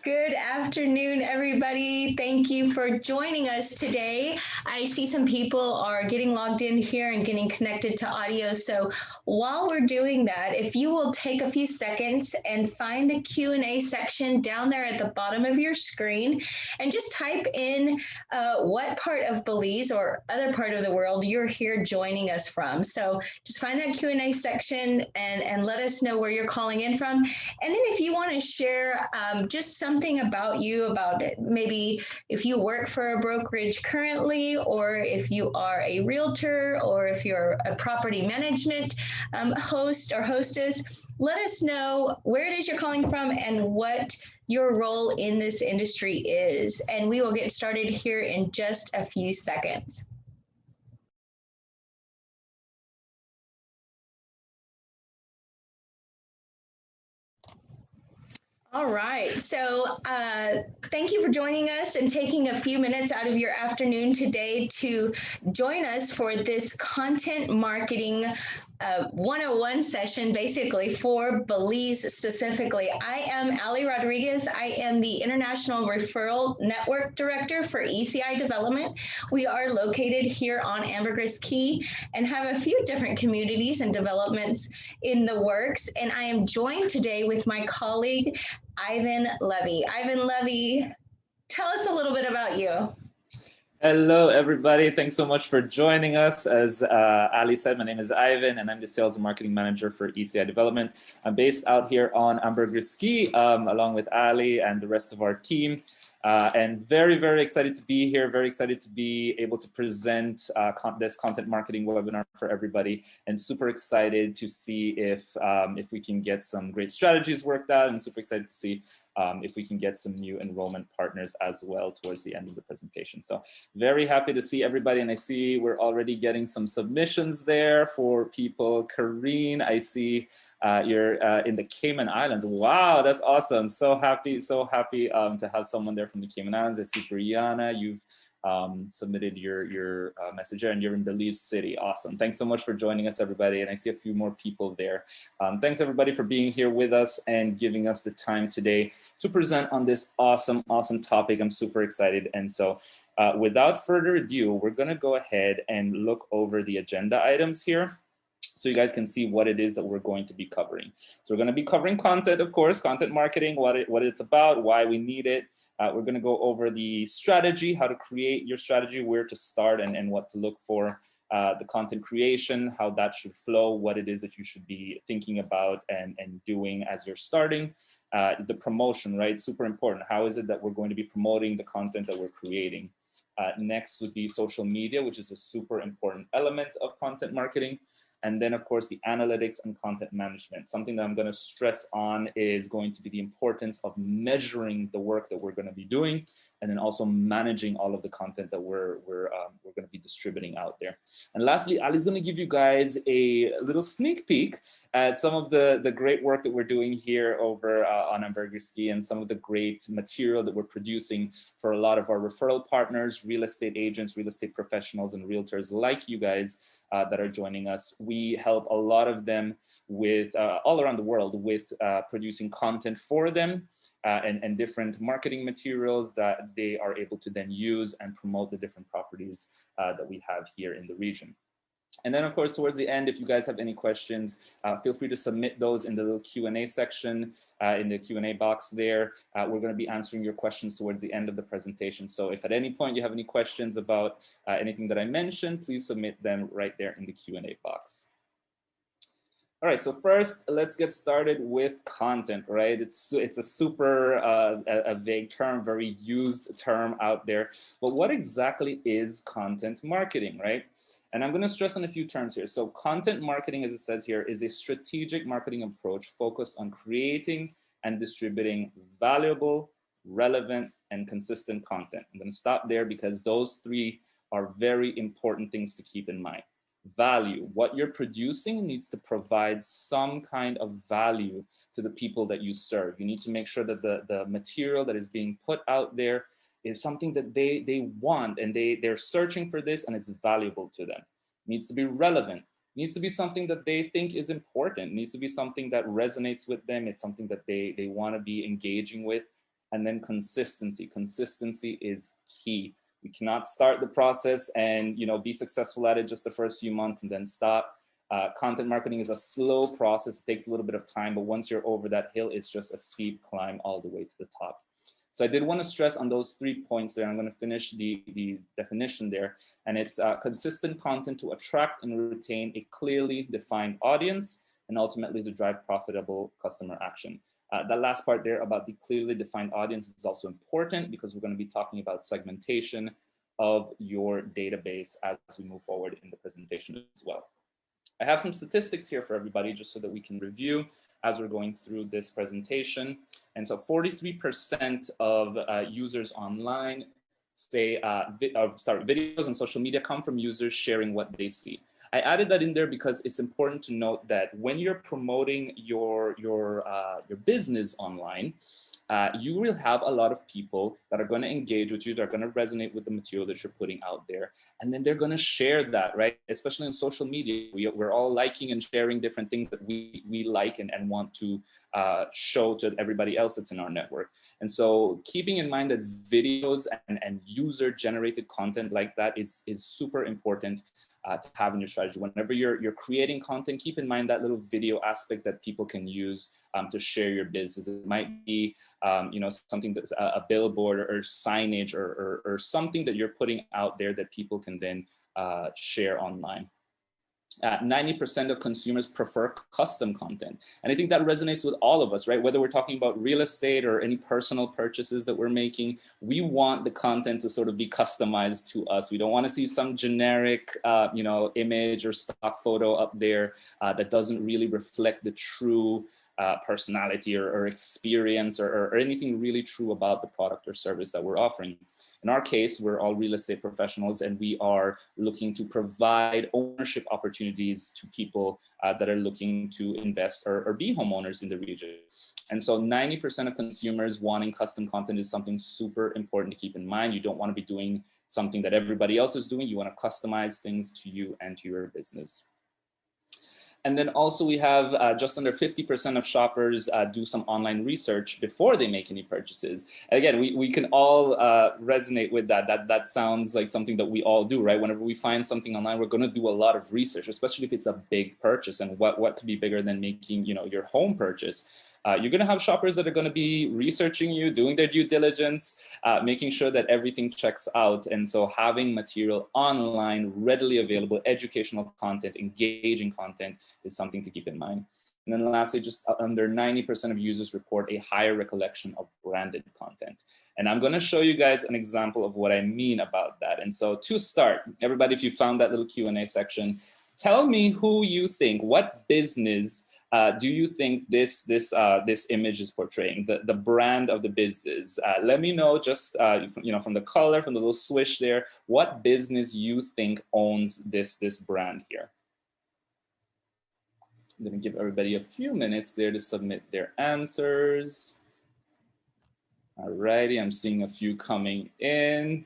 Good afternoon, everybody. Thank you for joining us today. I see some people are getting logged in here and getting connected to audio. So while we're doing that, if you will take a few seconds and find the Q&A section down there at the bottom of your screen and just type in what part of Belize or other part of the world you're here joining us from. So just find that Q&A section and let us know where you're calling in from. And then if you want to share just something about you, about it, maybe if you work for a brokerage currently, or if you are a realtor, or if you're a property management host or hostess, let us know where it is you're calling from and what your role in this industry is. And we will get started here in just a few seconds. All right, so thank you for joining us and taking a few minutes out of your afternoon today to join us for this content marketing 101 session, basically for Belize specifically. I am Ali Rodriguez. I am the International Referral Network Director for ECI Development. We are located here on Ambergris Caye and have a few different communities and developments in the works. And I am joined today with my colleague, Ivan Levy. Ivan Levy, tell us a little bit about you. Hello, everybody. Thanks so much for joining us. As Ali said, my name is Ivan, and I'm the Sales and Marketing Manager for ECI Development. I'm based out here on Ambergris Caye, along with Ali and the rest of our team. And very, very excited to be here. Very excited to be able to present this content marketing webinar for everybody, and super excited to see if we can get some great strategies worked out, and super excited to see if we can get some new enrollment partners as well towards the end of the presentation. So very happy to see everybody, and I see we're already getting some submissions there for people. Kareen, I see you're in the Cayman Islands. Wow, that's awesome. So happy to have someone there from the Cayman Islands. I see Brianna, you've submitted your message there, and you're in Belize City. Awesome. Thanks so much for joining us, everybody. And I see a few more people there. Thanks everybody for being here with us and giving us the time today to present on this awesome topic. I'm super excited. And so without further ado, we're going to go ahead and look over the agenda items here, so you guys can see what it is that we're going to be covering. So we're going to be covering content, of course, content marketing, what it's about, why we need it. We're going to go over the strategy, how to create your strategy, where to start, and what to look for, the content creation, how that should flow, what it is that you should be thinking about and doing as you're starting. The promotion, right? Super important. How is it that we're going to be promoting the content that we're creating? Next would be social media, which is a super important element of content marketing. And then, of course, the analytics and content management. Something that I'm going to stress on is going to be the importance of measuring the work that we're going to be doing, and then also managing all of the content that we're going to be distributing out there. And lastly, Ali's going to give you guys a little sneak peek at some of the great work that we're doing here over on Ambergris Caye, and some of the great material that we're producing for a lot of our referral partners, real estate agents, real estate professionals, and realtors like you guys that are joining us. We help a lot of them with all around the world with producing content for them and different marketing materials that they are able to then use and promote the different properties that we have here in the region. And then, of course, towards the end, if you guys have any questions, feel free to submit those in the little Q&A section, in the Q&A box there. We're going to be answering your questions towards the end of the presentation. So if at any point you have any questions about anything that I mentioned, please submit them right there in the Q&A box. All right, so first, let's get started with content, right? It's a super a vague term, very used term out there. But what exactly is content marketing, right? And I'm going to stress on a few terms here. So content marketing, as it says here, is a strategic marketing approach focused on creating and distributing valuable, relevant, and consistent content. I'm going to stop there because those three are very important things to keep in mind. Value. What you're producing needs to provide some kind of value to the people that you serve. You need to make sure that the material that is being put out there is something that they want, and they're searching for this, and it's valuable to them. It needs to be relevant. It needs to be something that they think is important. It needs to be something that resonates with them. It's something that they want to be engaging with. And then consistency. Consistency is key. We cannot start the process and be successful at it just the first few months and then stop. Content marketing is a slow process. It takes a little bit of time, but once you're over that hill, it's just a steep climb all the way to the top. So I did want to stress on those 3 points there. I'm going to finish the definition there. And it's consistent content to attract and retain a clearly defined audience and ultimately to drive profitable customer action. That last part there about the clearly defined audience is also important because we're going to be talking about segmentation of your database as we move forward in the presentation as well. I have some statistics here for everybody just so that we can review as we're going through this presentation. And so 43% of users online say, videos on social media come from users sharing what they see. I added that in there because it's important to note that when you're promoting your business online, you will have a lot of people that are going to engage with you, that are going to resonate with the material that you're putting out there. And then they're going to share that, right? Especially on social media, we're all liking and sharing different things that we like and want to show to everybody else that's in our network. And so keeping in mind that videos and user-generated content like that is super important to have in your strategy. Whenever you're creating content, keep in mind that little video aspect that people can use to share your business. It might be something that's a billboard or signage or something that you're putting out there that people can then share online. 90% of consumers prefer custom content. And I think that resonates with all of us, right? Whether we're talking about real estate or any personal purchases that we're making, we want the content to sort of be customized to us. We don't want to see some generic, image or stock photo up there that doesn't really reflect the true personality or experience or anything really true about the product or service that we're offering. In our case, we're all real estate professionals and we are looking to provide ownership opportunities to people that are looking to invest or be homeowners in the region. And so 90% of consumers wanting custom content is something super important to keep in mind. You don't want to be doing something that everybody else is doing. You want to customize things to you and to your business. And then also we have just under 50% of shoppers do some online research before they make any purchases. Again, we can all resonate with that. That sounds like something that we all do, right? Whenever we find something online, we're going to do a lot of research, especially if it's a big purchase. And what could be bigger than making your home purchase? You're going to have shoppers that are going to be researching you, doing their due diligence, making sure that everything checks out. And so having material online, readily available, educational content, engaging content is something to keep in mind. And then lastly, just under 90% of users report a higher recollection of branded content. And I'm going to show you guys an example of what I mean about that. And so to start, everybody, if you found that little Q&A section, tell me who you think, what business do you think this image is portraying, the brand of the business? Let me know just from the color, from the little swish there, what business you think owns this brand here. I'm going to give everybody a few minutes there to submit their answers. All righty, I'm seeing a few coming in.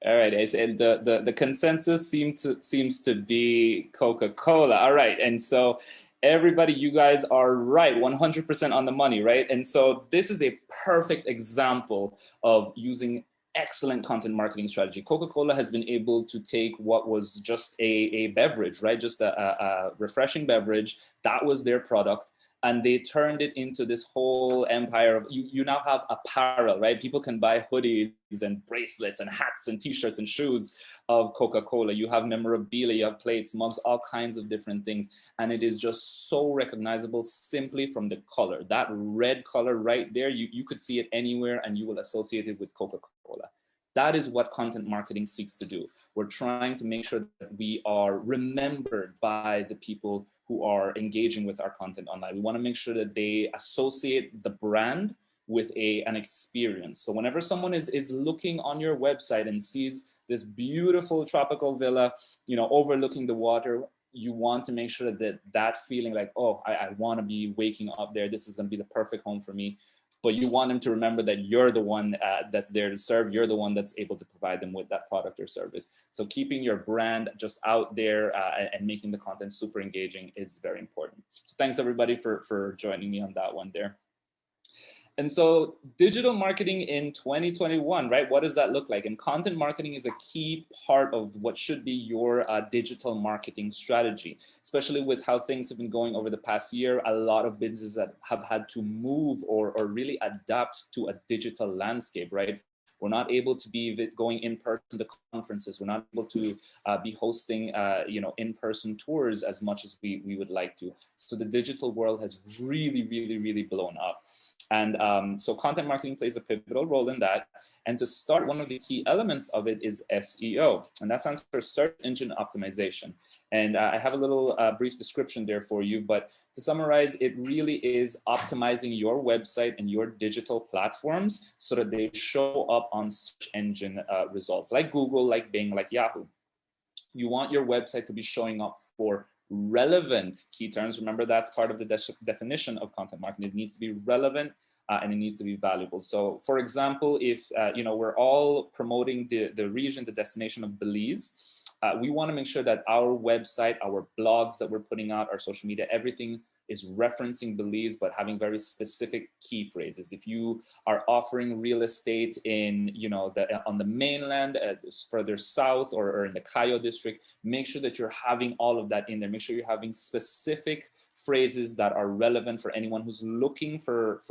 All right, I said the consensus seems to be Coca-Cola. All right, and so everybody, you guys are right, 100% on the money, right? And so this is a perfect example of using excellent content marketing strategy. Coca-Cola has been able to take what was just a beverage, right? Just a refreshing beverage. That was their product. And they turned it into this whole empire of, you now have apparel, right? People can buy hoodies and bracelets and hats and t-shirts and shoes of Coca-Cola. You have memorabilia, you have plates, mugs, all kinds of different things. And it is just so recognizable simply from the color. That red color right there, you could see it anywhere and you will associate it with Coca-Cola. That is what content marketing seeks to do. We're trying to make sure that we are remembered by the people who are engaging with our content online. We want to make sure that they associate the brand with an experience. So whenever someone is looking on your website and sees this beautiful tropical villa, overlooking the water, you want to make sure that feeling like, oh, I want to be waking up there. This is going to be the perfect home for me. But you want them to remember that you're the one that's there to serve. You're the one that's able to provide them with that product or service. So keeping your brand just out there and making the content super engaging is very important. So thanks everybody for joining me on that one there. And so digital marketing in 2021, right? What does that look like? And content marketing is a key part of what should be your digital marketing strategy, especially with how things have been going over the past year. A lot of businesses that have had to move or really adapt to a digital landscape, right? We're not able to be going in person to conferences. We're not able to be hosting, in-person tours as much as we would like to. So the digital world has really blown up. And so content marketing plays a pivotal role in that. And to start, one of the key elements of it is SEO, and that stands for search engine optimization. And I have a little brief description there for you, but to summarize, it really is optimizing your website and your digital platforms so that they show up on search engine results like Google, like Bing, like Yahoo. You want your website to be showing up for relevant key terms. Remember, that's part of the definition of content marketing. It needs to be relevant and it needs to be valuable. So for example, if we're all promoting the region, the destination of Belize, we want to make sure that our website, our blogs that we're putting out, our social media, everything is referencing Belize, but having very specific key phrases. If you are offering real estate in, on the mainland, further south, or in the Cayo district, make sure that you're having all of that in there. Make sure you're having specific phrases that are relevant for anyone who's looking for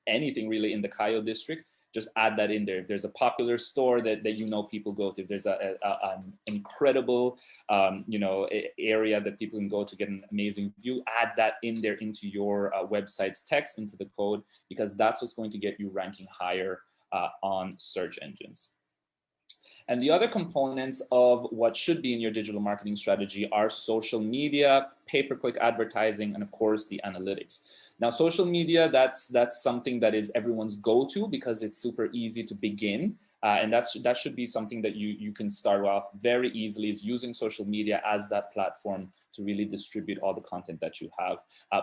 anything really in the Cayo district. Just add that in there. If there's a popular store that people go to, if there's an incredible area that people can go to get an amazing view, add that in there into your website's text, into the code, because that's what's going to get you ranking higher on search engines. And the other components of what should be in your digital marketing strategy are social media, pay-per-click advertising, and of course the analytics. Now, social media, that's something that is everyone's go-to because it's super easy to begin. And that should be something that you can start off very easily, is using social media as that platform to really distribute all the content that you have.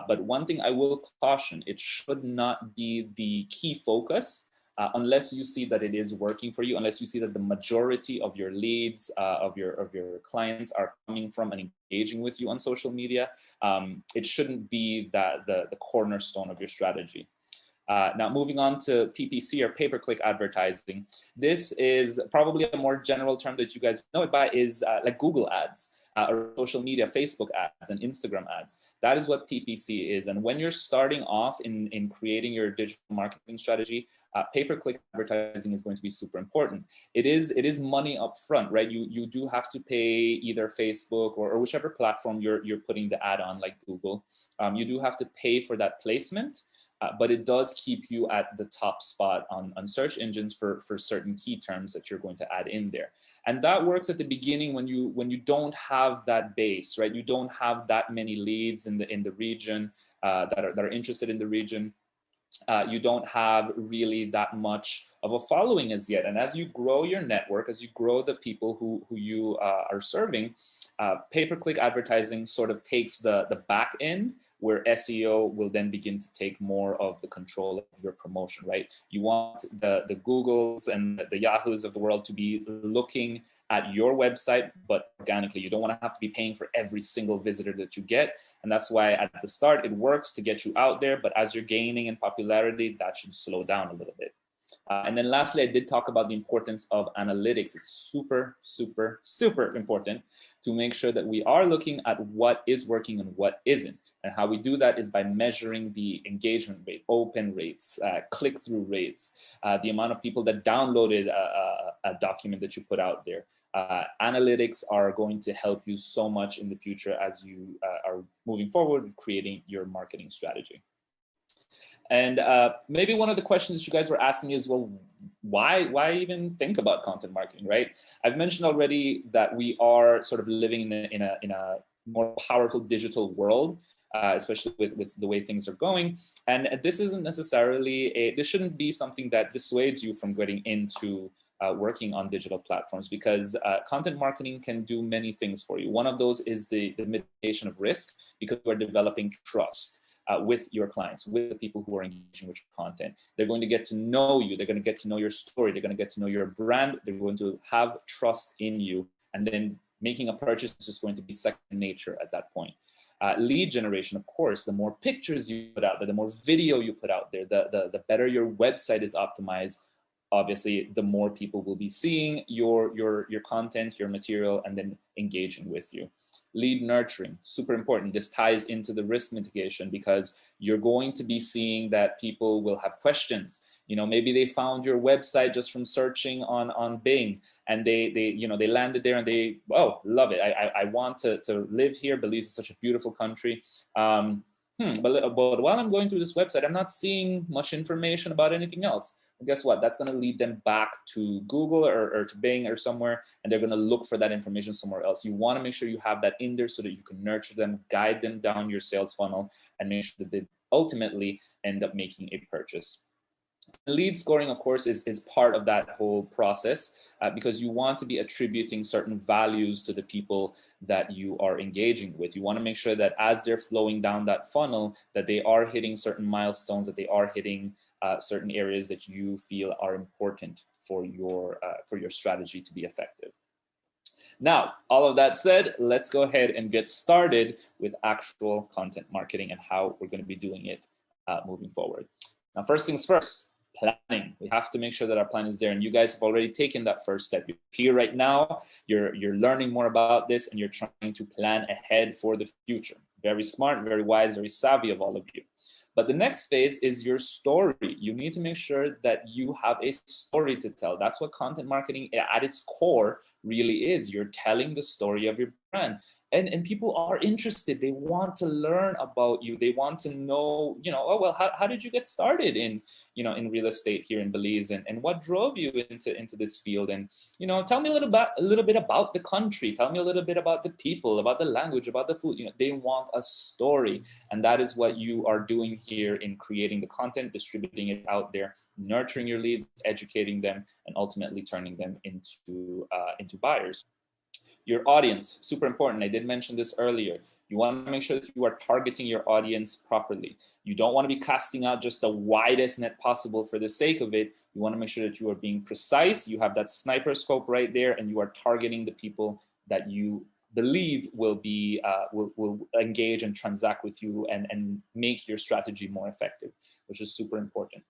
But one thing I will caution, it should not be the key focus. Unless you see that it is working for you, unless you see that the majority of your leads, of your clients are coming from and engaging with you on social media, it shouldn't be the cornerstone of your strategy. Now, moving on to PPC, or pay-per-click advertising. This is probably a more general term that you guys know it by, is like Google ads. Or social media, Facebook ads and Instagram ads. That is what PPC is. And when you're starting off in creating your digital marketing strategy, pay-per-click advertising is going to be super important. It is money up front, right? You do have to pay either Facebook or whichever platform you're putting the ad on, like Google. You do have to pay for that placement. But it does keep you at the top spot on search engines for certain key terms that you're going to add in there. And that works at the beginning when you don't have that base, right? You don't have that many leads in the region that are interested in the region. You don't have really that much of a following as yet. And as you grow your network, as you grow the people who you are serving, pay-per-click advertising sort of takes the back end, where SEO will then begin to take more of the control of your promotion, right? You want the Googles and the Yahoos of the world to be looking at your website, but organically. You don't want to have to be paying for every single visitor that you get. And that's why at the start, it works to get you out there. But as you're gaining in popularity, that should slow down a little bit. And then lastly, I did talk about the importance of analytics. It's super important to make sure that we are looking at what is working and what isn't. And how we do that is by measuring the engagement rate, open rates, click-through rates, the amount of people that downloaded a document that you put out there. Analytics are going to help you so much in the future as you are moving forward, creating your marketing strategy. And maybe one of the questions that you guys were asking is, well, why even think about content marketing, right? I've mentioned already that we are sort of living in a more powerful digital world, especially with the way things are going. And this isn't necessarily this shouldn't be something that dissuades you from getting into working on digital platforms, because content marketing can do many things for you. One of those is the mitigation of risk, because we're developing trust with your clients, with the people who are engaging with your content. They're going to get to know you. They're going to get to know your story. They're going to get to know your brand. They're going to have trust in you. And then making a purchase is just going to be second nature at that point. Lead generation, of course, the more pictures you put out there, the more video you put out there, the better your website is optimized. Obviously, the more people will be seeing your content, your material, and then engaging with you. Lead nurturing, super important. This ties into the risk mitigation because you're going to be seeing that people will have questions. Maybe they found your website just from searching on Bing, and they landed there and they, oh, love it. I want to live here. Belize is such a beautiful country. But while I'm going through this website, I'm not seeing much information about anything else. Well, guess what? That's going to lead them back to Google or to Bing or somewhere, and they're going to look for that information somewhere else. You want to make sure you have that in there so that you can nurture them, guide them down your sales funnel, and make sure that they ultimately end up making a purchase. Lead scoring, of course, is part of that whole process because you want to be attributing certain values to the people that you are engaging with. You want to make sure that as they're flowing down that funnel, that they are hitting certain milestones, that they are hitting certain areas that you feel are important for your strategy to be effective. Now, all of that said, let's go ahead and get started with actual content marketing and how we're going to be doing it moving forward. Now, first things first, planning. We have to make sure that our plan is there, and you guys have already taken that first step. You're here right now, you're learning more about this, and you're trying to plan ahead for the future. Very smart, very wise, very savvy of all of you. But the next phase is your story. You need to make sure that you have a story to tell. That's what content marketing at its core really is. You're telling the story of your brand. And people are interested. They want to learn about you. They want to know, oh, well, how did you get started in real estate here in Belize, and what drove you into this field? And, tell me a little bit about the country. Tell me a little bit about the people, about the language, about the food. They want a story. And that is what you are doing here in creating the content, distributing it out there, nurturing your leads, educating them, and ultimately turning them into buyers. Your audience, super important. I did mention this earlier. You want to make sure that you are targeting your audience properly. You don't want to be casting out just the widest net possible for the sake of it. You want to make sure that you are being precise. You have that sniper scope right there, and you are targeting the people that you believe will engage and transact with you and make your strategy more effective, which is super important.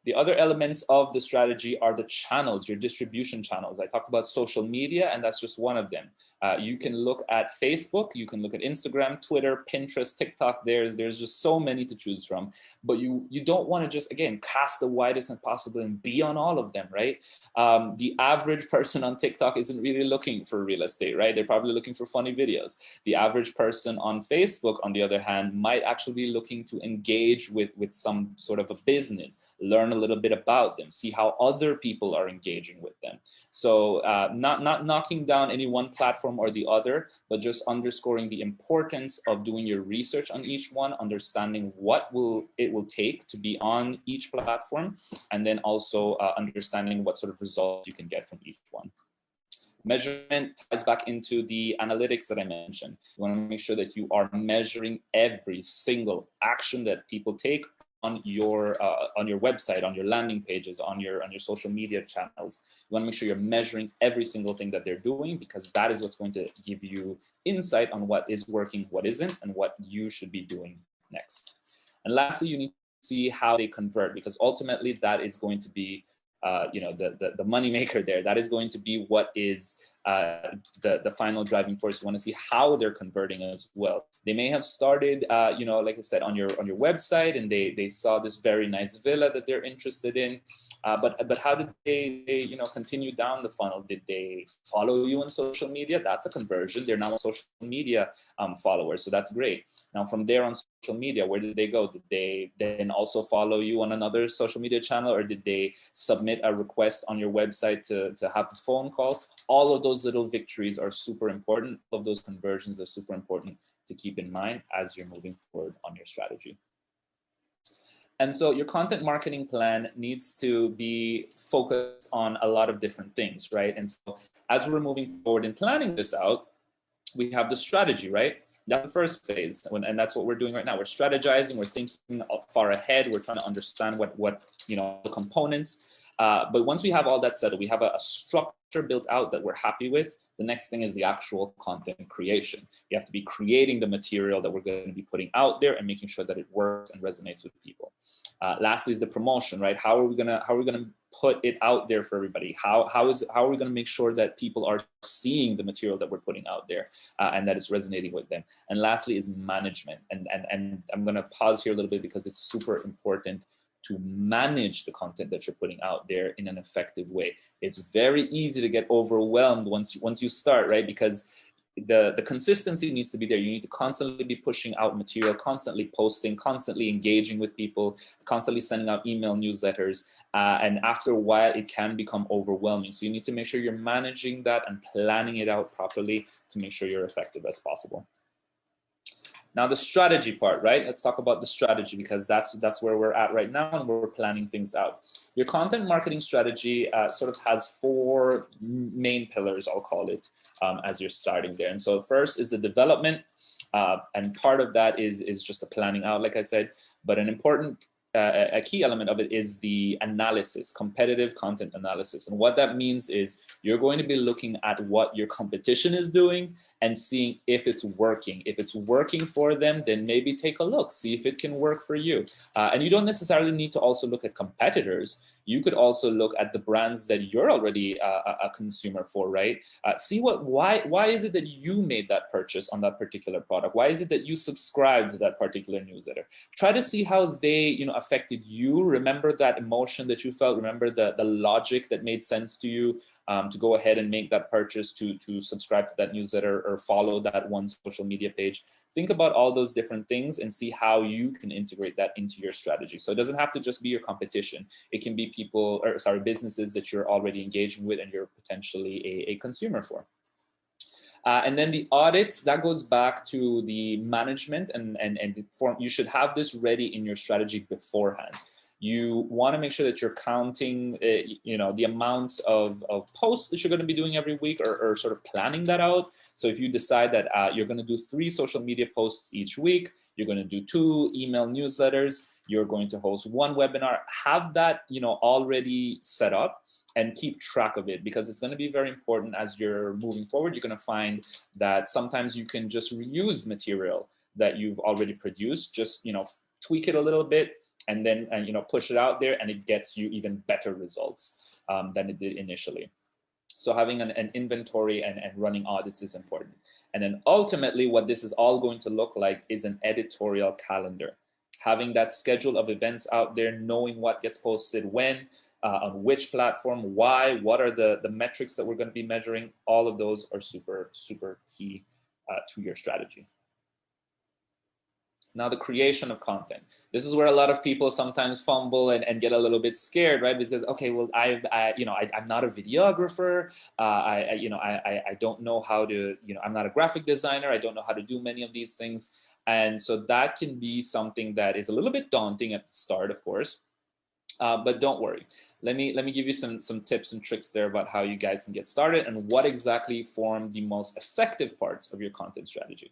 The other elements of the strategy are the channels, your distribution channels. I talked about social media, and that's just one of them. You can look at Facebook, you can look at Instagram, Twitter, Pinterest, TikTok. There's just so many to choose from. But you don't want to just, again, cast the widest net possible and be on all of them, right? The average person on TikTok isn't really looking for real estate, right? They're probably looking for funny videos. The average person on Facebook, on the other hand, might actually be looking to engage with some sort of a business, learn a little bit about them, see how other people are engaging with them. So not knocking down any one platform or the other, but just underscoring the importance of doing your research on each one, understanding what it will take to be on each platform, and then also understanding what sort of results you can get from each one. Measurement ties back into the analytics that I mentioned. You want to make sure that you are measuring every single action that people take on your website, on your landing pages, on your social media channels. You want to make sure you're measuring every single thing that they're doing, because that is what's going to give you insight on what is working, what isn't, and what you should be doing next. And lastly, you need to see how they convert, because ultimately that is going to be the money maker there. That is going to be what is the final driving force. You want to see how they're converting as well. They may have started, like I said, on your website, and they saw this very nice villa that they're interested in. But how did they continue down the funnel? Did they follow you on social media? That's a conversion. They're now a social media followers, so that's great. Now from there on social media, where did they go? Did they then also follow you on another social media channel, or did they submit a request on your website to have a phone call? All of those little victories are super important. All of those conversions are super important to keep in mind as you're moving forward on your strategy. And so your content marketing plan needs to be focused on a lot of different things, right? And so as we're moving forward in planning this out, we have the strategy, right? That's the first phase, and that's what we're doing right now. We're strategizing, we're thinking far ahead, we're trying to understand what the components. But once we have all that settled, we have a structure built out that we're happy with, The next thing is the actual content creation. You have to be creating the material that we're going to be putting out there and making sure that it works and resonates with people. Lastly is the promotion, right? How are we gonna put it out there for everybody? How are we gonna make sure that people are seeing the material that we're putting out there and that it's resonating with them? And lastly is management. And I'm gonna pause here a little bit because it's super important to manage the content that you're putting out there in an effective way. It's very easy to get overwhelmed once you start, right? Because the consistency needs to be there. You need to constantly be pushing out material, constantly posting, constantly engaging with people, constantly sending out email newsletters. And after a while, it can become overwhelming. So you need to make sure you're managing that and planning it out properly to make sure you're effective as possible. Now the strategy part, right? Let's talk about the strategy because that's where we're at right now and we're planning things out. Your content marketing strategy sort of has 4 main pillars, I'll call it, as you're starting there. And so first is the development, and part of that is just the planning out, like I said, but an important a key element of it is the analysis, competitive content analysis. And what that means is you're going to be looking at what your competition is doing and seeing if it's working. If it's working for them, then maybe take a look, see if it can work for you. And you don't necessarily need to also look at competitors. You could also look at the brands that you're already a consumer for, right? See why is it that you made that purchase on that particular product? Why is it that you subscribed to that particular newsletter? Try to see how they, affected you. Remember that emotion that you felt. Remember the logic that made sense to you to go ahead and make that purchase, to subscribe to that newsletter or follow that one social media page. Think about all those different things and see how you can integrate that into your strategy. So it doesn't have to just be your competition. It can be businesses that you're already engaging with and you're potentially a consumer for. And then the audits, that goes back to the management and you should have this ready in your strategy beforehand. You want to make sure that you're counting, the amount of posts that you're going to be doing every week or sort of planning that out. So if you decide that you're going to do 3 social media posts each week, you're going to do 2 email newsletters, you're going to host 1 webinar, have that, already set up and keep track of it, because it's going to be very important as you're moving forward. You're going to find that sometimes you can just reuse material that you've already produced, just, tweak it a little bit, and then push it out there, and it gets you even better results than it did initially. So having an inventory and running audits is important. And then ultimately what this is all going to look like is an editorial calendar. Having that schedule of events out there, knowing what gets posted when, on which platform, why, what are the metrics that we're going to be measuring, all of those are super, super key to your strategy. Now, the creation of content. This is where a lot of people sometimes fumble and get a little bit scared, right? Because, okay, well, I'm not a videographer. I don't know how to, I'm not a graphic designer. I don't know how to do many of these things. And so that can be something that is a little bit daunting at the start, of course. But don't worry. Let me give you some tips and tricks there about how you guys can get started and what exactly form the most effective parts of your content strategy.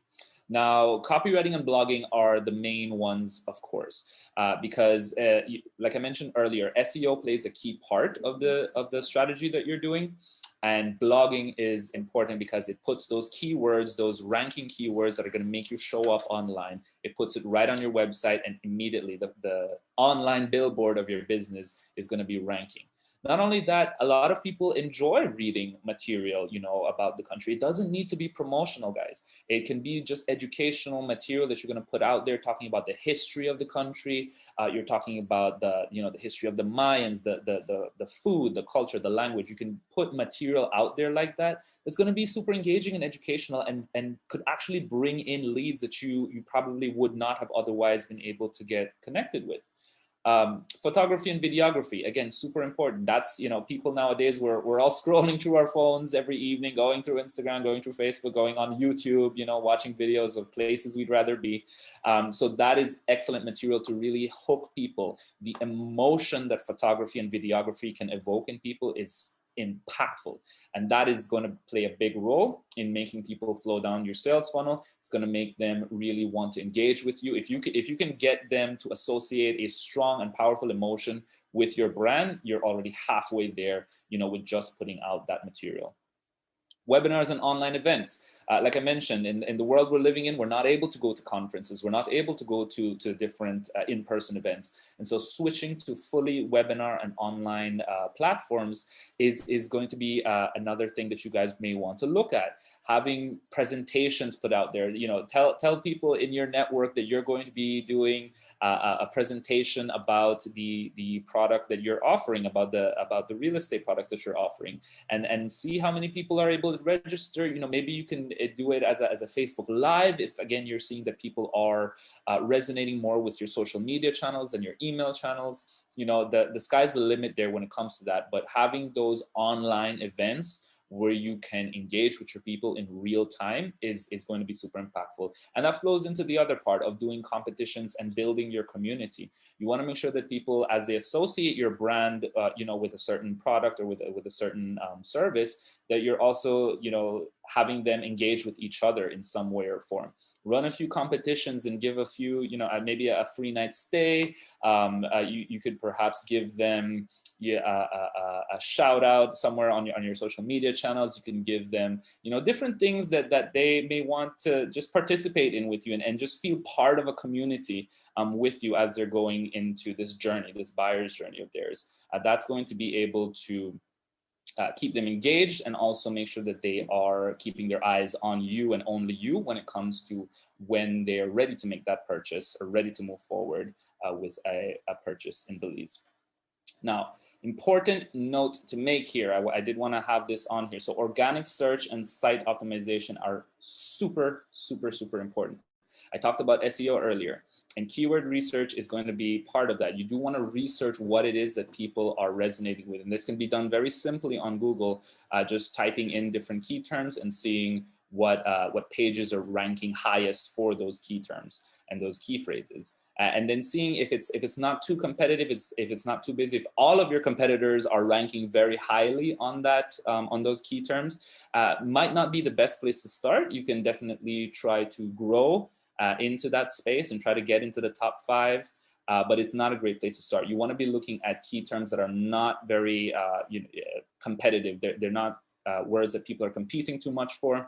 Now, copywriting and blogging are the main ones, of course, because like I mentioned earlier, SEO plays a key part of the strategy that you're doing. And blogging is important because it puts those keywords, those ranking keywords that are going to make you show up online. It puts it right on your website, and immediately the online billboard of your business is going to be ranking. Not only that, a lot of people enjoy reading material, about the country. It doesn't need to be promotional, guys. It can be just educational material that you're going to put out there, talking about the history of the country. You're talking about the history of the Mayans, the food, the culture, the language. You can put material out there like that. It's going to be super engaging and educational, and could actually bring in leads that you probably would not have otherwise been able to get connected with. Photography and videography, again, super important. That's, people nowadays, we're all scrolling through our phones every evening, going through Instagram, going through Facebook, going on YouTube, watching videos of places we'd rather be. So that is excellent material to really hook people. The emotion that photography and videography can evoke in people is impactful, and that is going to play a big role in making people flow down your sales funnel. It's going to make them really want to engage with you. If you can get them to associate a strong and powerful emotion with your brand, you're already halfway there, with just putting out that material. Webinars and online events. Like I mentioned, in the world we're living in, we're not able to go to conferences. We're not able to go to different in-person events. And so switching to fully webinar and online platforms is going to be another thing that you guys may want to look at. Having presentations put out there, you know, tell people in your network that you're going to be doing a presentation about the product that you're offering, about the real estate products that you're offering, and see how many people are able to register. You know, maybe you can do it as a Facebook Live if, again, you're seeing that people are resonating more with your social media channels than your email channels. You know, the sky's the limit there when it comes to that. But having those online events where you can engage with your people in real time is going to be super impactful. And that flows into the other part of doing competitions and building your community. You want to make sure that people, as they associate your brand, you know, with a certain product or with a certain service, that you're also, you know, having them engage with each other in some way or form. Run a few competitions and give a few, you know, maybe a free night stay. You could perhaps give them a shout out somewhere on your social media channels. You can give them, you know, different things that they may want to just participate in with you and just feel part of a community with you as they're going into this journey, this buyer's journey of theirs. That's going to be able to keep them engaged and also make sure that they are keeping their eyes on you and only you when it comes to when they're ready to make that purchase or ready to move forward with a purchase in Belize. Now, important note to make here, I did want to have this on here. So organic search and site optimization are super, super, super important. I talked about SEO earlier, and keyword research is going to be part of that. You do want to research what it is that people are resonating with. And this can be done very simply on Google, just typing in different key terms and seeing what pages are ranking highest for those key terms and those key phrases. And then seeing if it's not too competitive, if it's not too busy, if all of your competitors are ranking very highly on that on those key terms, might not be the best place to start. You can definitely try to grow into that space and try to get into the top 5, but it's not a great place to start. You want to be looking at key terms that are not very competitive. They're not words that people are competing too much for,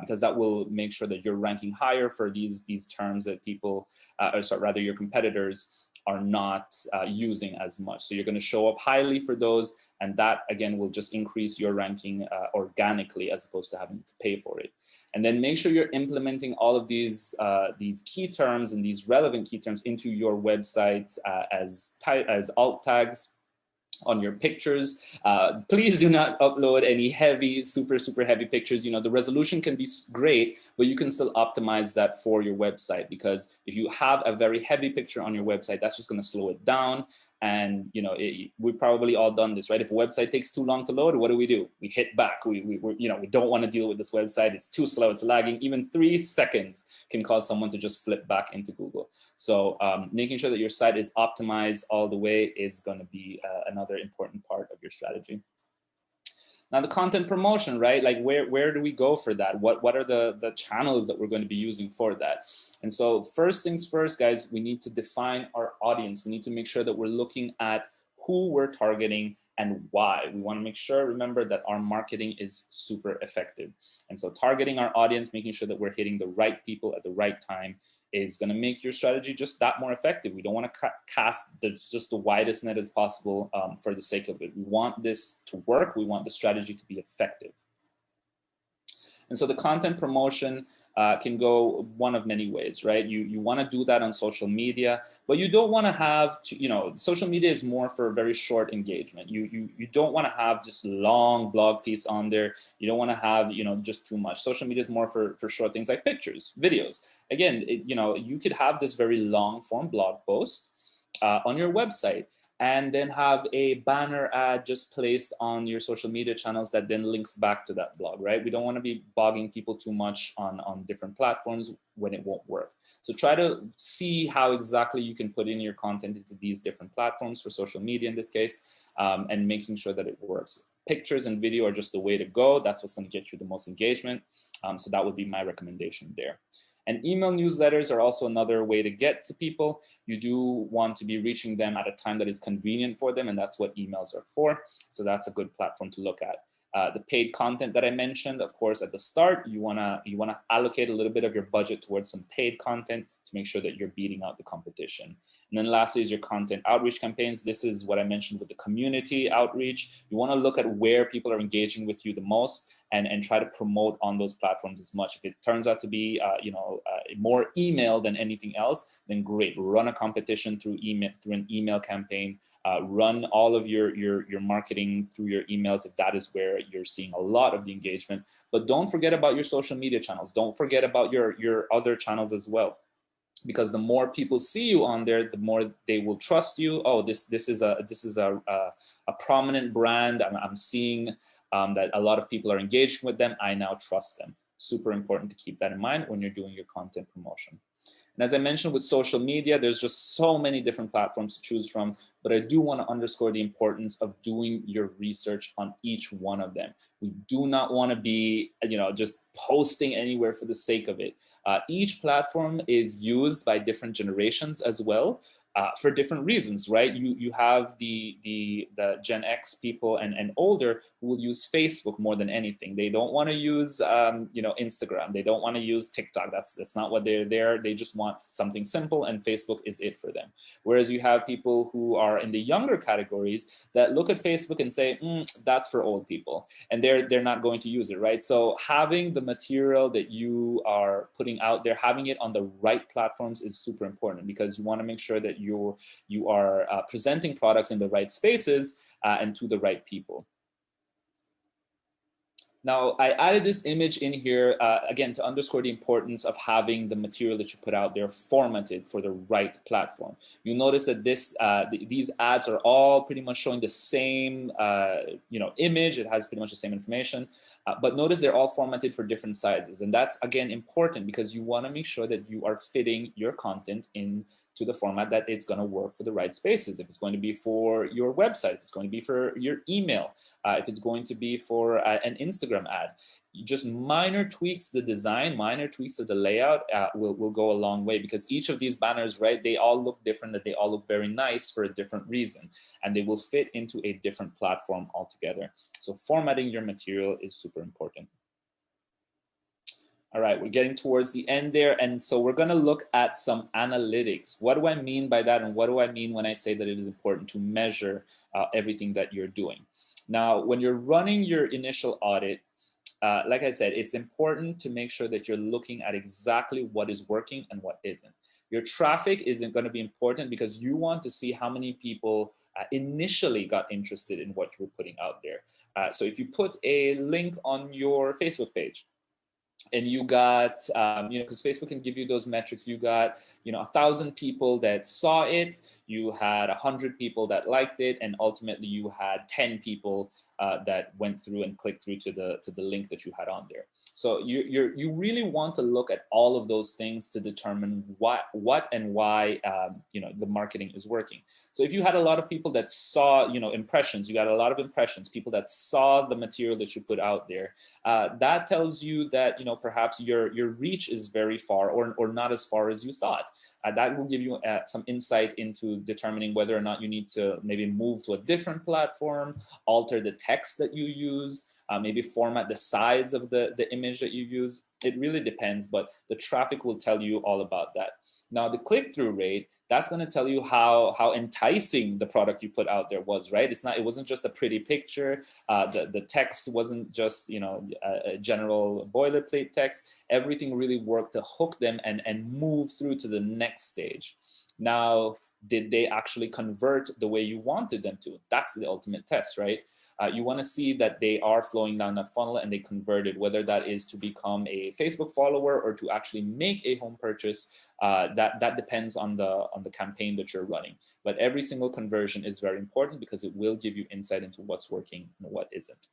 because that will make sure that you're ranking higher for these terms that people, or sorry, rather your competitors are not using as much. So you're going to show up highly for those, and that again will just increase your ranking organically as opposed to having to pay for it. And then make sure you're implementing all of these key terms and these relevant key terms into your websites as alt tags on your pictures. Please do not upload any heavy, super heavy pictures. You know, the resolution can be great, but you can still optimize that for your website, because if you have a very heavy picture on your website, that's just going to slow it down. And, you know, we've probably all done this, right? If a website takes too long to load, what do? We hit back. We don't want to deal with this website. It's too slow. It's lagging. Even 3 seconds can cause someone to just flip back into Google. So making sure that your site is optimized all the way is going to be another important part of your strategy. Now, the content promotion, right? Like where do we go for that? What are the channels that we're going to be using for that? And so first things first, guys, we need to define our audience. We need to make sure that we're looking at who we're targeting and why. We want to make sure, remember, that our marketing is super effective. And so targeting our audience, making sure that we're hitting the right people at the right time, is going to make your strategy just that more effective. We don't want to cast just the widest net as possible for the sake of it. We want this to work. We want the strategy to be effective. And so the content promotion can go one of many ways, right? You want to do that on social media, but you don't want to have, social media is more for very short engagement. You don't want to have just long blog piece on there. You don't want to have, just too much. Social media is more for short things like pictures, videos. Again, you could have this very long form blog post on your website, and then have a banner ad just placed on your social media channels that then links back to that blog, right? We don't want to be bogging people too much on different platforms when it won't work. So try to see how exactly you can put in your content into these different platforms for social media in this case, and making sure that it works. Pictures and video are just the way to go. That's what's going to get you the most engagement. So that would be my recommendation there. And email newsletters are also another way to get to people. You do want to be reaching them at a time that is convenient for them, and that's what emails are for. So that's a good platform to look at. The paid content that I mentioned, of course, at the start, you wanna allocate a little bit of your budget towards some paid content to make sure that you're beating out the competition. And then lastly is your content outreach campaigns. This is what I mentioned with the community outreach. You want to look at where people are engaging with you the most and try to promote on those platforms as much. If it turns out to be more email than anything else, then great. Run a competition through email, through an email campaign. Run all of your marketing through your emails if that is where you're seeing a lot of the engagement. But don't forget about your social media channels. Don't forget about your other channels as well, because the more people see you on there, the more they will trust you. Oh, this is a prominent brand. I'm seeing that a lot of people are engaged with them. I now trust them. Super important to keep that in mind when you're doing your content promotion. And as I mentioned with social media, there's just so many different platforms to choose from, but I do want to underscore the importance of doing your research on each one of them. We do not want to be, just posting anywhere for the sake of it. Each platform is used by different generations as well. For different reasons, right? You have the Gen X people and older who will use Facebook more than anything. They don't want to use Instagram. They don't want to use TikTok. That's not what they're there. They just want something simple, and Facebook is it for them. Whereas you have people who are in the younger categories that look at Facebook and say, that's for old people, and they're not going to use it, right? So having the material that you are putting out there, having it on the right platforms is super important, because you want to make sure that you are presenting products in the right spaces and to the right people. Now, I added this image in here, again, to underscore the importance of having the material that you put out there formatted for the right platform. You'll notice that these ads are all pretty much showing the same image. It has pretty much the same information, but notice they're all formatted for different sizes. And that's, again, important because you want to make sure that you are fitting your content in to the format that it's going to work for the right spaces. If it's going to be for your website, if it's going to be for your email, if it's going to be for an Instagram ad, just minor tweaks to the design, minor tweaks to the layout will go a long way, because each of these banners, right, they all look different, that they all look very nice for a different reason, and they will fit into a different platform altogether. So formatting your material is super important. All right, we're getting towards the end there. And so we're gonna look at some analytics. What do I mean by that? And what do I mean when I say that it is important to measure everything that you're doing? Now, when you're running your initial audit, like I said, it's important to make sure that you're looking at exactly what is working and what isn't. Your traffic isn't gonna be important because you want to see how many people initially got interested in what you were putting out there. So if you put a link on your Facebook page, and you got, because Facebook can give you those metrics. You got, 1,000 people that saw it. You had 100 people that liked it, and ultimately you had 10 people that went through and clicked through to the link that you had on there. So you really want to look at all of those things to determine what and why the marketing is working. So if you had a lot of people that saw impressions, you got a lot of impressions, people that saw the material that you put out there, that tells you that perhaps your reach is very far or not as far as you thought. That will give you some insight into determining whether or not you need to maybe move to a different platform, alter the text that you use, maybe format the size of the image that you use. It really depends, but the traffic will tell you all about that. Now, the click-through rate, that's going to tell you how enticing the product you put out there was, right? It wasn't just a pretty picture. The text wasn't just a general boilerplate text. Everything really worked to hook them and move through to the next stage. Now, did they actually convert the way you wanted them to? That's the ultimate test, right? You want to see that they are flowing down that funnel and they converted, whether that is to become a Facebook follower or to actually make a home purchase. That depends on the campaign that you're running. But every single conversion is very important because it will give you insight into what's working and what isn't.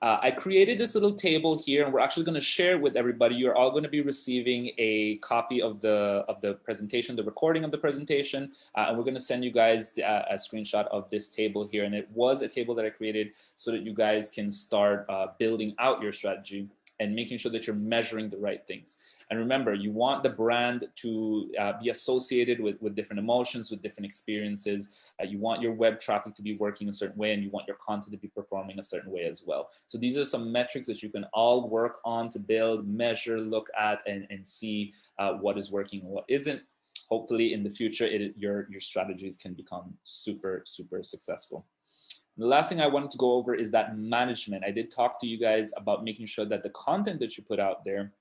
I created this little table here, and we're actually going to share it with everybody. You're all going to be receiving a copy of the presentation, the recording of the presentation, and we're going to send you guys a screenshot of this table here. And it was a table that I created so that you guys can start building out your strategy. and making sure that you're measuring the right things. And remember, you want the brand to be associated with different emotions, with different experiences. You want your web traffic to be working a certain way, and you want your content to be performing a certain way as well. So these are some metrics that you can all work on to build, measure, look at, and see what is working and what isn't. Hopefully in the future, your strategies can become super, super successful. The last thing I wanted to go over is that management. I did talk to you guys about making sure that the content that you put out there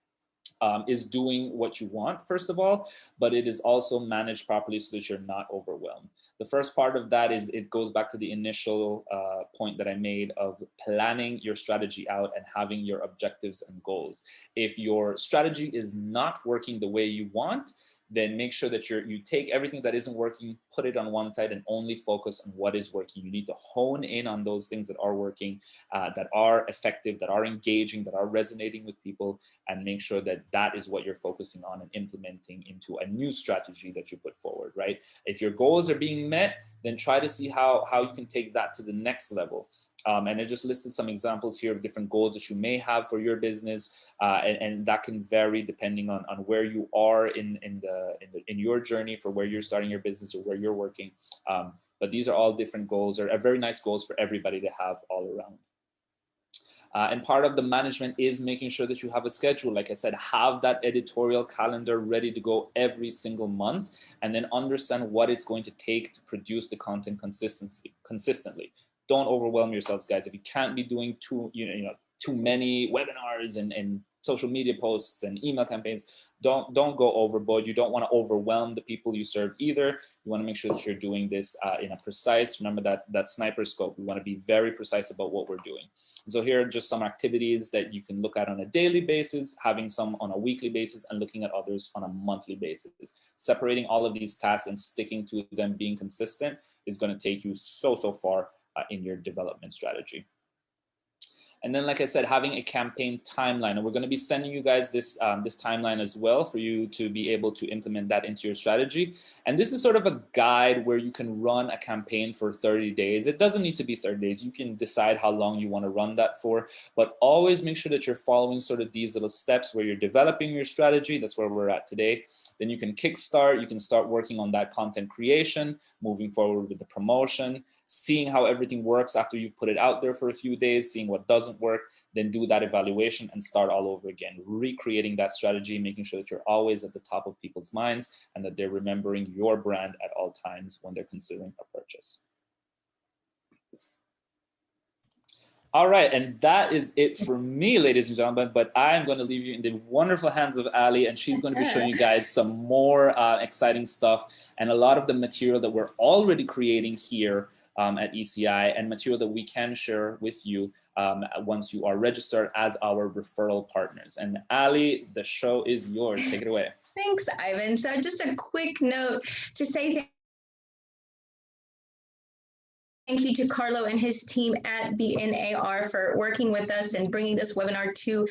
is doing what you want, first of all, but it is also managed properly so that you're not overwhelmed. The first part of that is it goes back to the initial point that I made of planning your strategy out and having your objectives and goals. If your strategy is not working the way you want, then make sure that you take everything that isn't working, put it on one side, and only focus on what is working. You need to hone in on those things that are working, that are effective, that are engaging, that are resonating with people, and make sure that that is what you're focusing on and implementing into a new strategy that you put forward, right? If your goals are being met, then try to see how you can take that to the next level. And I just listed some examples here of different goals that you may have for your business, and that can vary depending on where you are in your journey for where you're starting your business or where you're working. But these are all different goals, or very nice goals for everybody to have all around. And part of the management is making sure that you have a schedule. Like I said, have that editorial calendar ready to go every single month, and then understand what it's going to take to produce the content consistently. Don't overwhelm yourselves, guys. If you can't be doing too many webinars and social media posts and email campaigns, don't go overboard. You don't want to overwhelm the people you serve either. You want to make sure that you're doing this in a precise, remember that sniper scope. We want to be very precise about what we're doing. So here are just some activities that you can look at on a daily basis, having some on a weekly basis, and looking at others on a monthly basis. Separating all of these tasks and sticking to them, being consistent, is going to take you so far in your development strategy. And then, like I said, having a campaign timeline, and we're going to be sending you guys this timeline as well for you to be able to implement that into your strategy. And this is sort of a guide where you can run a campaign for 30 days. It doesn't need to be 30 days. You can decide how long you want to run that for, but always make sure that you're following sort of these little steps where you're developing your strategy. That's where we're at today. Then you can kickstart, you can start working on that content creation, moving forward with the promotion, seeing how everything works after you've put it out there for a few days, seeing what doesn't work, then do that evaluation and start all over again, recreating that strategy, making sure that you're always at the top of people's minds and that they're remembering your brand at all times when they're considering a purchase. All right, and that is it for me, ladies and gentlemen, but I'm going to leave you in the wonderful hands of Ali, and she's going to be showing you guys some more exciting stuff and a lot of the material that we're already creating here at ECI, and material that we can share with you once you are registered as our referral partners. And Ali, the show is yours. Take it away. Thanks, Ivan. So just a quick note to say thank you to Carlo and his team at BNAR for working with us and bringing this webinar to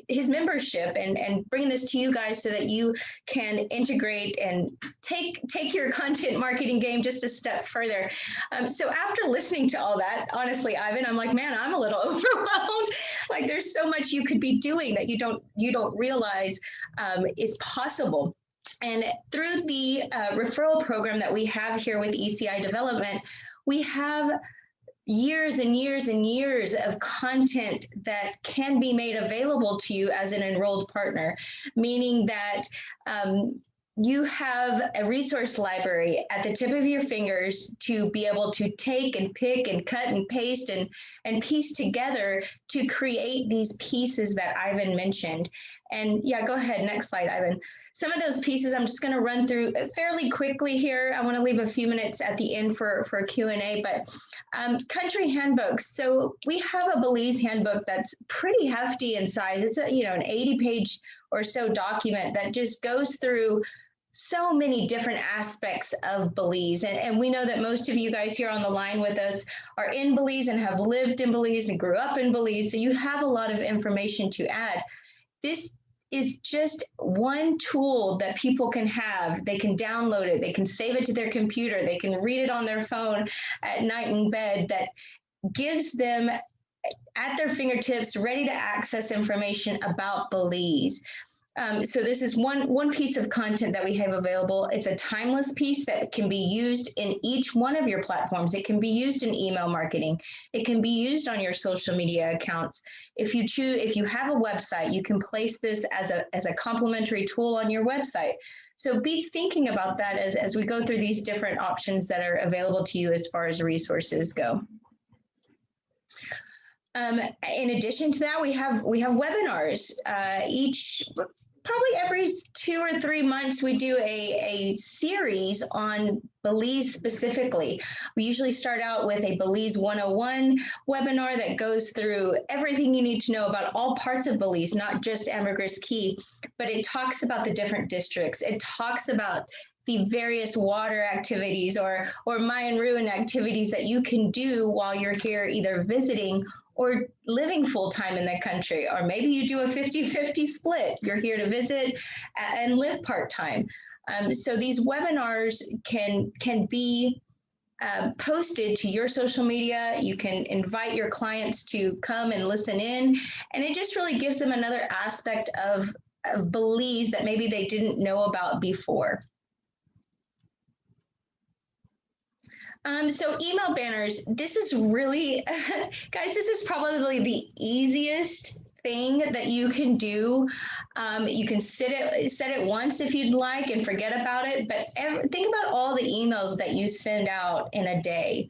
his membership and bringing this to you guys so that you can integrate and take your content marketing game just a step further. So after listening to all that, honestly, Ivan, I'm like, man, I'm a little overwhelmed. Like there's so much you could be doing that you don't realize is possible. And through the referral program that we have here with ECI Development, we have years and years and years of content that can be made available to you as an enrolled partner, meaning that you have a resource library at the tip of your fingers to be able to take and pick and cut and paste and piece together to create these pieces that Ivan mentioned. And yeah, go ahead, next slide, Ivan. Some of those pieces I'm just going to run through fairly quickly here. I want to leave a few minutes at the end for Q&A, but country handbooks. So we have a Belize handbook that's pretty hefty in size. It's an 80-page or so document that just goes through so many different aspects of Belize. And we know that most of you guys here on the line with us are in Belize and have lived in Belize and grew up in Belize. So you have a lot of information to add. This is just one tool that people can have. They can download it, they can save it to their computer, they can read it on their phone at night in bed, that gives them at their fingertips, ready to access information about Belize. So this is one piece of content that we have available. It's a timeless piece that can be used in each one of your platforms. It can be used in email marketing. It can be used on your social media accounts. If you have a website, you can place this as a complementary tool on your website. So be thinking about that as we go through these different options that are available to you as far as resources go. In addition to that, we have webinars. Probably every 2 or 3 months, we do a series on Belize specifically. We usually start out with a Belize 101 webinar that goes through everything you need to know about all parts of Belize, not just Ambergris Caye, but it talks about the different districts. It talks about the various water activities or Mayan ruin activities that you can do while you're here, either visiting or living full-time in the country, or maybe you do a 50-50 split. You're here to visit and live part-time. So these webinars can be posted to your social media. You can invite your clients to come and listen in, and it just really gives them another aspect of Belize that maybe they didn't know about before. So email banners, this is really, guys, this is probably the easiest thing that you can do. You can set it once if you'd like and forget about it, but think about all the emails that you send out in a day,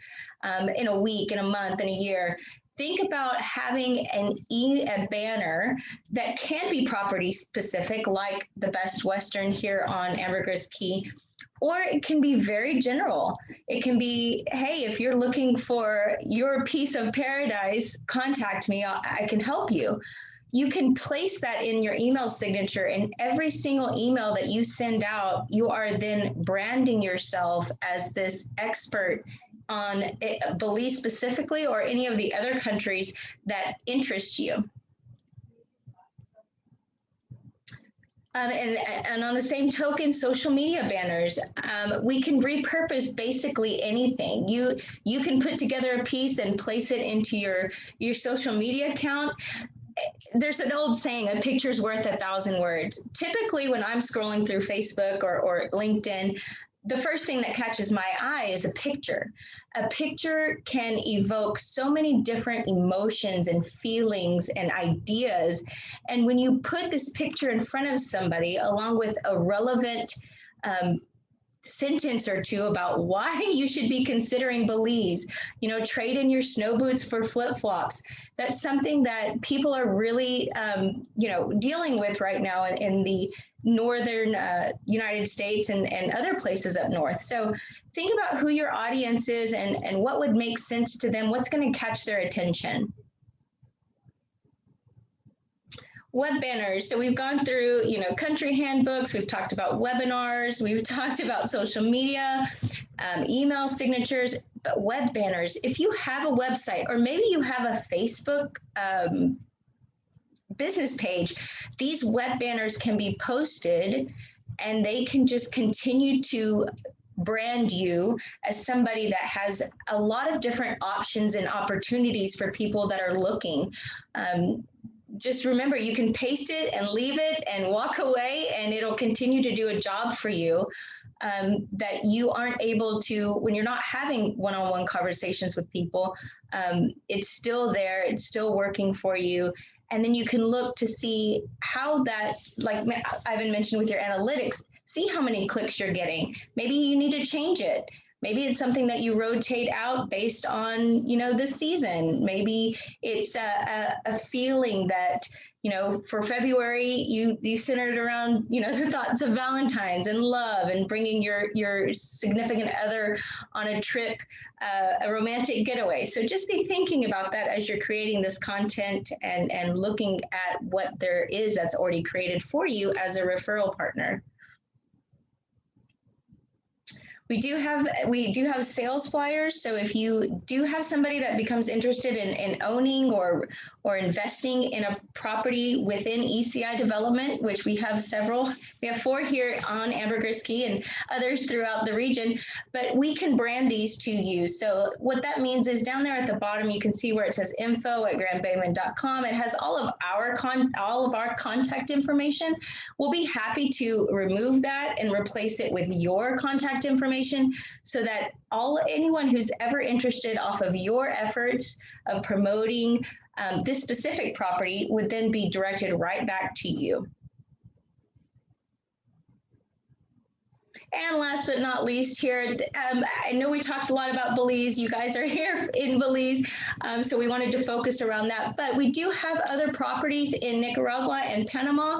in a week, in a month, in a year. Think about having a banner that can be property specific, like the Best Western here on Ambergris Caye, or it can be very general. It can be, hey, if you're looking for your piece of paradise, contact me, I can help you. You can place that in your email signature, and every single email that you send out, you are then branding yourself as this expert on Belize specifically, or any of the other countries that interest you. And on the same token, social media banners, we can repurpose basically anything. You can put together a piece and place it into your social media account. There's an old saying, a picture's worth 1,000 words. Typically, when I'm scrolling through Facebook or LinkedIn, the first thing that catches my eye is a picture. A picture can evoke so many different emotions and feelings and ideas. And when you put this picture in front of somebody, along with a relevant sentence or two about why you should be considering Belize, trade in your snow boots for flip-flops. That's something that people are really, dealing with right now in the northern United States and other places up north. So think about who your audience is and what would make sense to them, what's going to catch their attention. Web banners. So we've gone through, country handbooks, we've talked about webinars, we've talked about social media, email signatures, but web banners. If you have a website, or maybe you have a Facebook business page, these web banners can be posted and they can just continue to brand you as somebody that has a lot of different options and opportunities for people that are looking. Just remember, you can paste it and leave it and walk away, and it'll continue to do a job for you that you aren't able to when you're not having one-on-one conversations with people. It's still there. It's still working for you. And then you can look to see how that, like Ivan mentioned with your analytics, see how many clicks you're getting. Maybe you need to change it. Maybe it's something that you rotate out based on, the season. Maybe it's a feeling that, for February, you centered around, the thoughts of Valentine's and love and bringing your significant other on a trip, a romantic getaway. So just be thinking about that as you're creating this content and looking at what there is that's already created for you as a referral partner. We do have sales flyers. So if you do have somebody that becomes interested in owning or investing in a property within ECI Development, which we have several, we have 4 here on Ambergris-Key and others throughout the region, but we can brand these to you. So what that means is down there at the bottom, you can see where it says info@grandbayman.com. It has all of our contact information. We'll be happy to remove that and replace it with your contact information so that anyone who's ever interested off of your efforts of promoting this specific property would then be directed right back to you. And last but not least here, I know we talked a lot about Belize. You guys are here in Belize, so we wanted to focus around that. But we do have other properties in Nicaragua and Panama.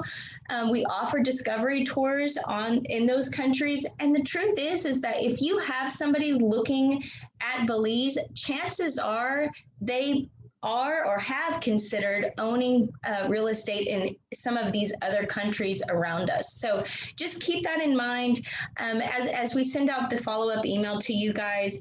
We offer discovery tours in those countries. And the truth is that if you have somebody looking at Belize, chances are they are or have considered owning real estate in some of these other countries around us. So just keep that in mind. As we send out the follow-up email to you guys,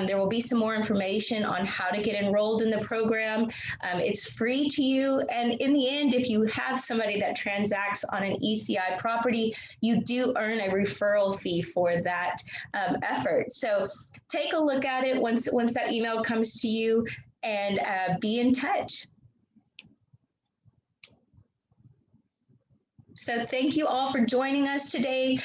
there will be some more information on how to get enrolled in the program. It's free to you. And in the end, if you have somebody that transacts on an ECI property, you do earn a referral fee for that effort. So take a look at it once that email comes to you, and be in touch. So thank you all for joining us today.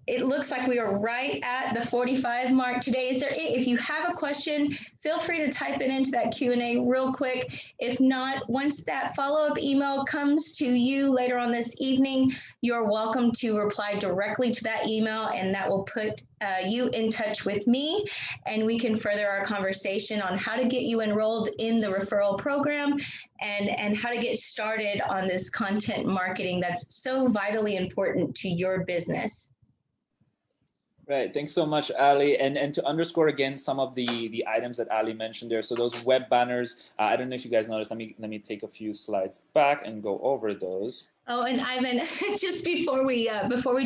It looks like we are right at the 45 mark today. If you have a question, feel free to type it into that Q&A real quick. If not, once that follow-up email comes to you later on this evening, you're welcome to reply directly to that email, and that will put you in touch with me, and we can further our conversation on how to get you enrolled in the referral program and how to get started on this content marketing that's so vitally important to your business. Right. Thanks so much, Ali. And to underscore again some of the items that Ali mentioned there. So those web banners, I don't know if you guys noticed. Let me take a few slides back and go over those. Oh, and Ivan, just before we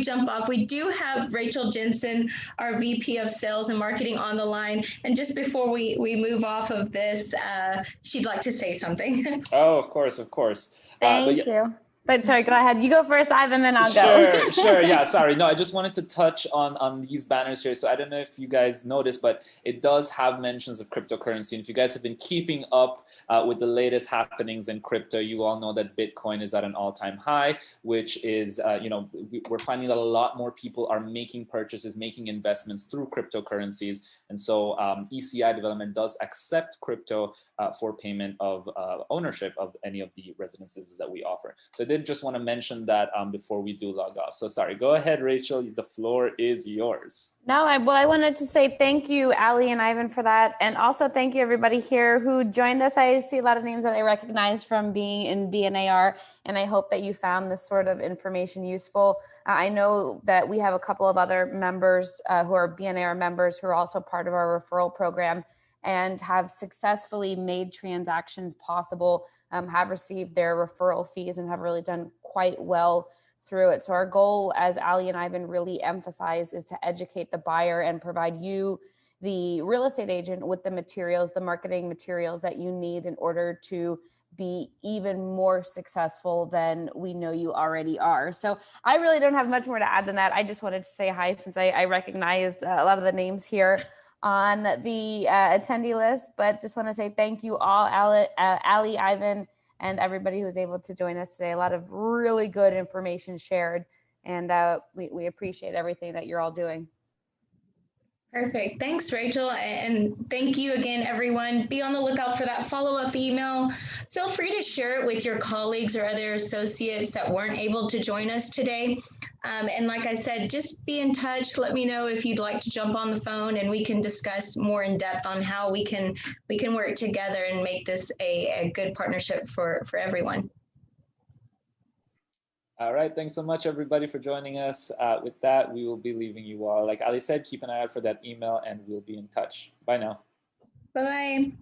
jump off, we do have Rachel Jensen, our VP of Sales and Marketing, on the line. And just before we move off of this, she'd like to say something. Oh, of course, of course. Thank you. But sorry, go ahead. You go first, Ivan, then I'll go. Sure. Yeah, sorry. No, I just wanted to touch on these banners here. So I don't know if you guys noticed, but it does have mentions of cryptocurrency. And if you guys have been keeping up with the latest happenings in crypto, you all know that Bitcoin is at an all-time high, which is, we're finding that a lot more people are making purchases, making investments through cryptocurrencies. And so ECI Development does accept crypto for payment of ownership of any of the residences that we offer. So I did just want to mention that before we do log off. So sorry, go ahead, Rachel. The floor is yours. No, I wanted to say thank you, Ali and Ivan, for that. And also thank you, everybody here who joined us. I see a lot of names that I recognize from being in BNAR, and I hope that you found this sort of information useful. I know that we have a couple of other members who are BNAR members who are also part of our referral program and have successfully made transactions possible, have received their referral fees, and have really done quite well through it. So our goal, as Ali and Ivan really emphasize, is to educate the buyer and provide you, the real estate agent, with the materials, the marketing materials that you need in order to be even more successful than we know you already are. So I really don't have much more to add than that. I just wanted to say hi since I recognized a lot of the names here on the attendee list, but just want to say thank you all, Ali, Ivan, and everybody who was able to join us today. A lot of really good information shared, and we appreciate everything that you're all doing. Perfect. Thanks, Rachel. And thank you again, everyone. Be on the lookout for that follow-up email. Feel free to share it with your colleagues or other associates that weren't able to join us today. And like I said, just be in touch. Let me know if you'd like to jump on the phone and we can discuss more in depth on how we can work together and make this a good partnership for everyone. All right. Thanks so much, everybody, for joining us. With that, we will be leaving you all. Like Ali said, keep an eye out for that email and we'll be in touch. Bye now. Bye-bye.